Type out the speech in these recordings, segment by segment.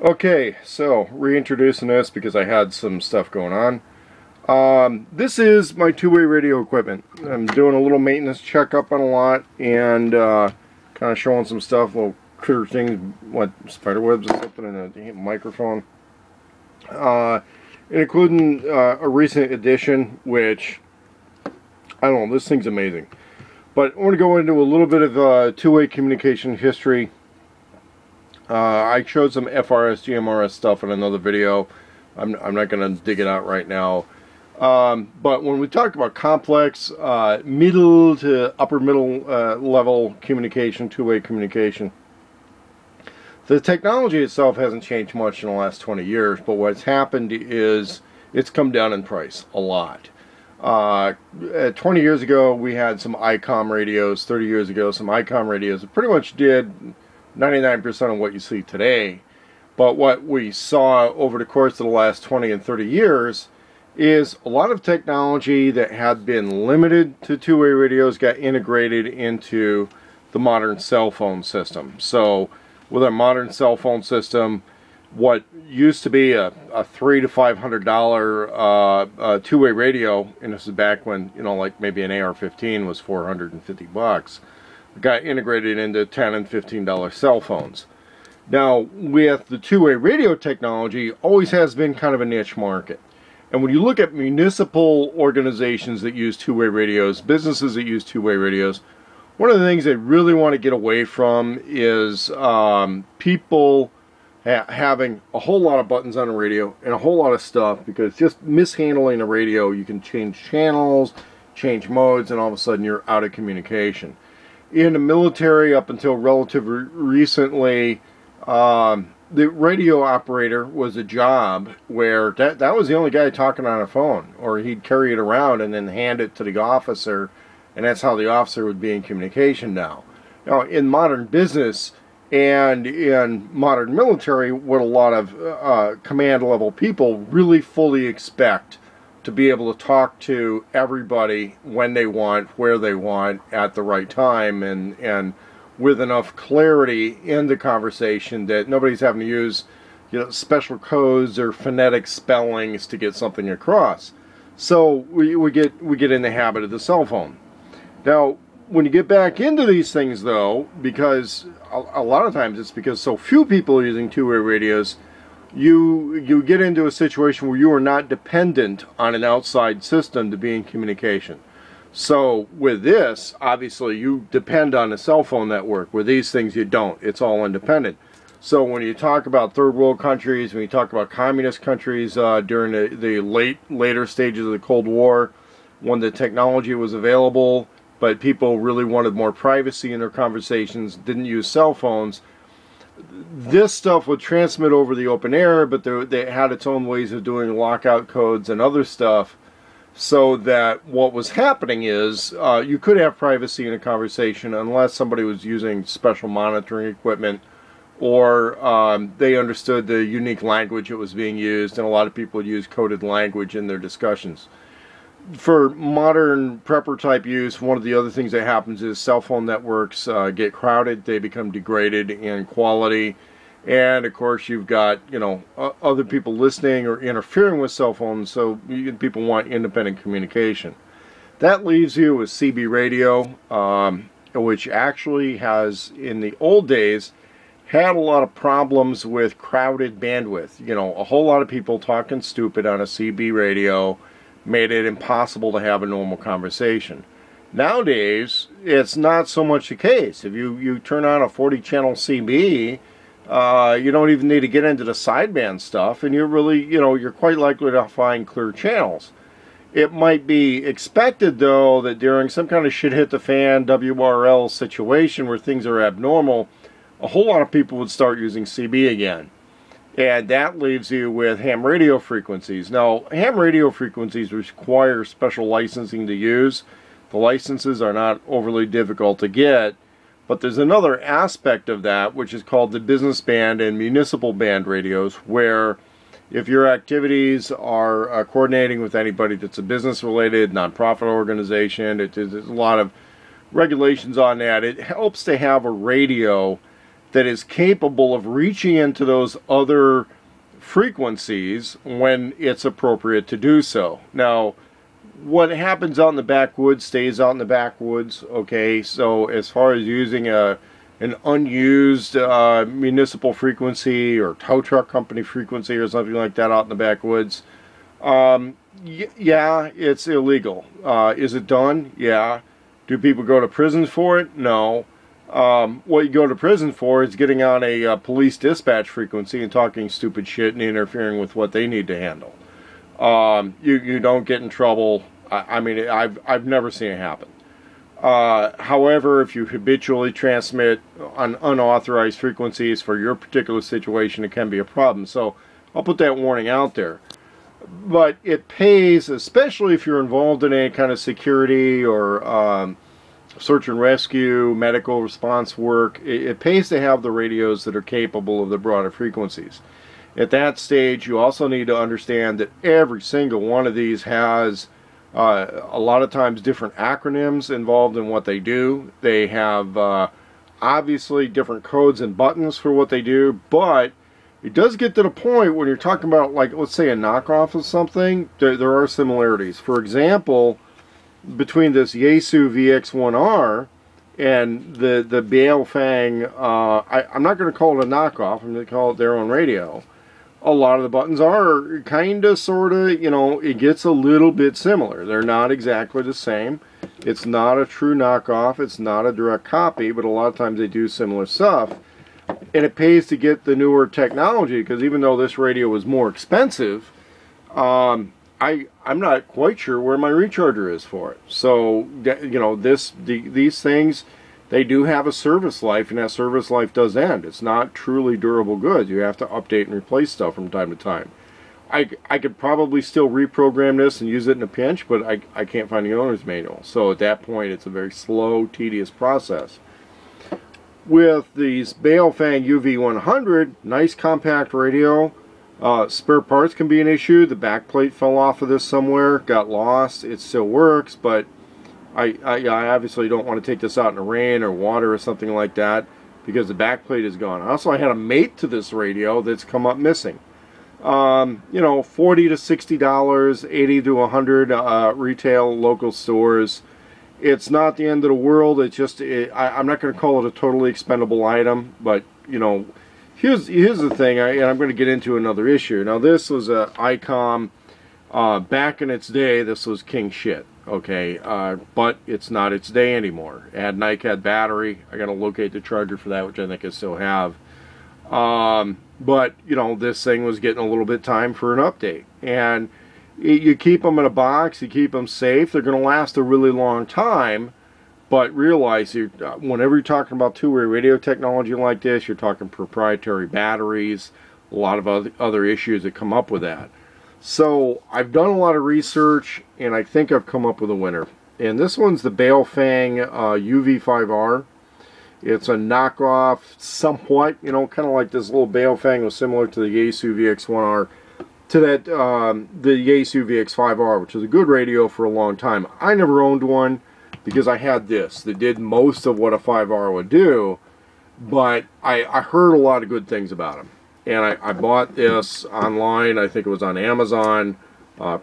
Okay, so reintroducing this because I had some stuff going on. This is my two-way radio equipment. I'm doing a little maintenance checkup on a lot and kind of showing some stuff, little critter things, what, spider webs or something in a microphone. Including a recent addition, which, I don't know, this thing's amazing. But I want to go into a little bit of two-way communication history. I showed some FRS, GMRS stuff in another video. I'm not going to dig it out right now. But when we talk about complex, middle to upper middle level communication, two-way communication, the technology itself hasn't changed much in the last 20 years, but what's happened is it's come down in price a lot. 20 years ago, we had some ICOM radios. 30 years ago, some ICOM radios that pretty much did 99% of what you see today. But what we saw over the course of the last 20 and 30 years is a lot of technology that had been limited to two-way radios got integrated into the modern cell phone system. So with a modern cell phone system, what used to be a $300 to $500 two-way radio, and this is back when, you know, like maybe an AR-15 was $450, got integrated into $10 and $15 cell phones. Now, with the two-way radio technology, always has been kind of a niche market. And when you look at municipal organizations that use two-way radios, businesses that use two-way radios, one of the things they really want to get away from is people having a whole lot of buttons on a radio and a whole lot of stuff, because just mishandling a radio, you can change channels, change modes, and all of a sudden you're out of communication. In the military, up until relatively recently, the radio operator was a job where that was the only guy talking on a phone, or he'd carry it around and then hand it to the officer, and that's how the officer would be in communication now. Now, in modern business and in modern military, what a lot of command level people really fully expect to be able to talk to everybody when they want, where they want, at the right time, and with enough clarity in the conversation that nobody's having to use, you know, special codes or phonetic spellings to get something across. So we get in the habit of the cell phone. Now, when you get back into these things, though, because a lot of times it's because so few people are using two-way radios, you get into a situation where you are not dependent on an outside system to be in communication. So with this, obviously you depend on a cell phone network. With these things you don't. It's all independent. So when you talk about third world countries, when you talk about communist countries during the later stages of the Cold War, when the technology was available but people really wanted more privacy in their conversations, didn't use cell phones, this stuff would transmit over the open air, but they had its own ways of doing lockout codes and other stuff, so that what was happening is you could have privacy in a conversation unless somebody was using special monitoring equipment, or they understood the unique language that was being used, and a lot of people would use coded language in their discussions. For modern prepper type use, one of the other things that happens is cell phone networks get crowded, they become degraded in quality, and of course you've got, you know, other people listening or interfering with cell phones, so people want independent communication. That leaves you with CB radio, which actually has, in the old days, had a lot of problems with crowded bandwidth. You know, a whole lot of people talking stupid on a CB radio made it impossible to have a normal conversation. Nowadays, it's not so much the case. If you turn on a 40-channel CB, you don't even need to get into the sideband stuff, and you're really, you know, you're quite likely to find clear channels. It might be expected, though, that during some kind of shit-hit-the-fan WRL situation where things are abnormal, a whole lot of people would start using CB again. And that leaves you with ham radio frequencies. Now, ham radio frequencies require special licensing to use. The licenses are not overly difficult to get, but there's another aspect of that, which is called the business band and municipal band radios, where if your activities are coordinating with anybody that's a business-related, nonprofit organization, there's a lot of regulations on that. It helps to have a radio that is capable of reaching into those other frequencies when it's appropriate to do so. Now, what happens out in the backwoods stays out in the backwoods, okay? So as far as using an unused municipal frequency or tow truck company frequency or something like that out in the backwoods, yeah, it's illegal. Is it done? Yeah. Do people go to prison for it? No. What you go to prison for is getting on a police dispatch frequency and talking stupid shit and interfering with what they need to handle. You don't get in trouble. I mean, I've never seen it happen. However, if you habitually transmit on unauthorized frequencies for your particular situation, it can be a problem. So I'll put that warning out there. But it pays, especially if you're involved in any kind of security or search and rescue, medical response work, it pays to have the radios that are capable of the broader frequencies. At that stage, you also need to understand that every single one of these has a lot of times different acronyms involved in what they do. They have obviously different codes and buttons for what they do, but it does get to the point when you're talking about, like, let's say a knockoff of something, there are similarities. For example, between this Yaesu VX1R and the Baal Fang, I'm not going to call it a knockoff, I'm going to call it their own radio. A lot of the buttons are kind of, sort of, you know, it gets a little bit similar. They're not exactly the same. It's not a true knockoff, it's not a direct copy, but a lot of times they do similar stuff. And it pays to get the newer technology, because even though this radio is more expensive, I'm not quite sure where my recharger is for it. So, you know, these things, they do have a service life, and that service life does end. It's not truly durable goods. You have to update and replace stuff from time to time. I could probably still reprogram this and use it in a pinch, but I can't find the owner's manual. So at that point, it's a very slow, tedious process. With these Baal Fang UV100, nice compact radio. Spare parts can be an issue. The back plate fell off of this somewhere, got lost. It still works, but I obviously don't want to take this out in the rain or water or something like that because the back plate is gone. Also, I had a mate to this radio that's come up missing. You know, $40 to $60, $80 to $100 retail, local stores. It's not the end of the world. It's just, I'm not going to call it a totally expendable item, but, you know, here's the thing, and I'm going to get into another issue. Now, this was a ICOM. Back in its day, this was king shit, okay? But it's not its day anymore. It had NiCad battery. I got to locate the charger for that, which I think I still have. But, you know, this thing was getting a little bit time for an update. And you keep them in a box, you keep them safe, they're going to last a really long time, but realize whenever you're talking about two-way radio technology like this, you're talking proprietary batteries, a lot of other issues that come up with that. So I've done a lot of research, and I think I've come up with a winner. And this one's the Baal Fang UV5R. It's a knockoff, somewhat, you know, kind of like this little Baal Fang was similar to the Yaesu VX1R. To that, the Yaesu VX5R, which is a good radio for a long time. I never owned one because I had this that did most of what a 5R would do, but I heard a lot of good things about them. And I bought this online. I think it was on Amazon.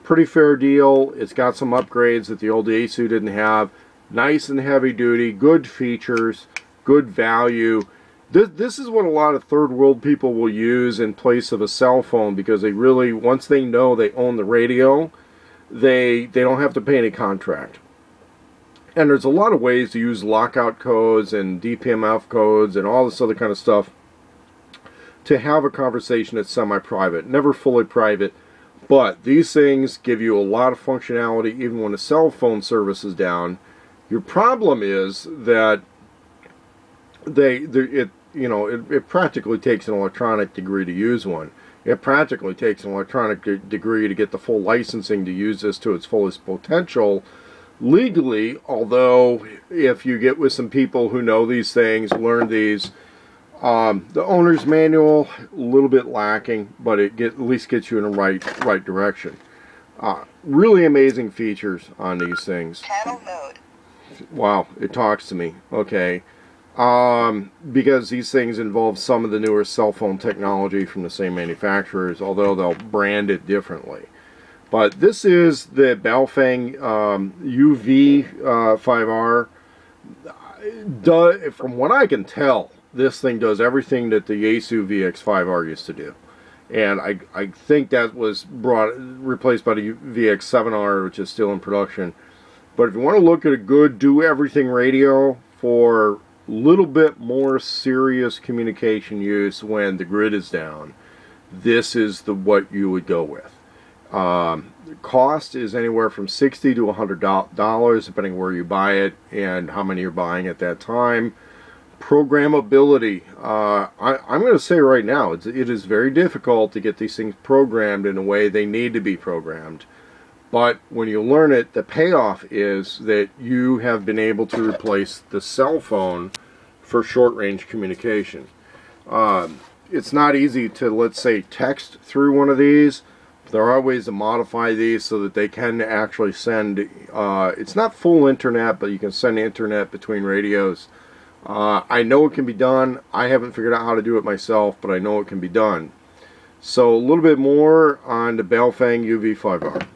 Pretty fair deal. It's got some upgrades that the old Yaesu didn't have. Nice and heavy duty, good features, good value. This is what a lot of third world people will use in place of a cell phone, because they really, once they know they own the radio, they don't have to pay any contract. And there's a lot of ways to use lockout codes and DPMF codes and all this other kind of stuff to have a conversation that's semi-private, never fully private. But these things give you a lot of functionality even when the cell phone service is down. Your problem is that it practically takes an electronic degree to use one. It practically takes an electronic degree to get the full licensing to use this to its fullest potential legally, although if you get with some people who know these things, learn these, the owner's manual, a little bit lacking, but it at least gets you in the right direction. Really amazing features on these things. Panel mode. Wow, it talks to me. Okay. because these things involve some of the newer cell phone technology from the same manufacturers, although they'll brand it differently. But this is the Fang UV5R. From what I can tell, this thing does everything that the Yaesu VX5R used to do. And I think that was replaced by the VX7R, which is still in production. But if you want to look at a good do-everything radio for a little bit more serious communication use when the grid is down, this is what you would go with. The cost is anywhere from $60 to $100, depending where you buy it and how many you're buying at that time. Programmability. I'm going to say right now, it is very difficult to get these things programmed in a way they need to be programmed. But when you learn it, the payoff is that you have been able to replace the cell phone for short-range communication. It's not easy to, let's say, text through one of these. There are ways to modify these so that they can actually send, it's not full internet, but you can send internet between radios. I know it can be done. I haven't figured out how to do it myself, but I know it can be done. So a little bit more on the Fang UV5R.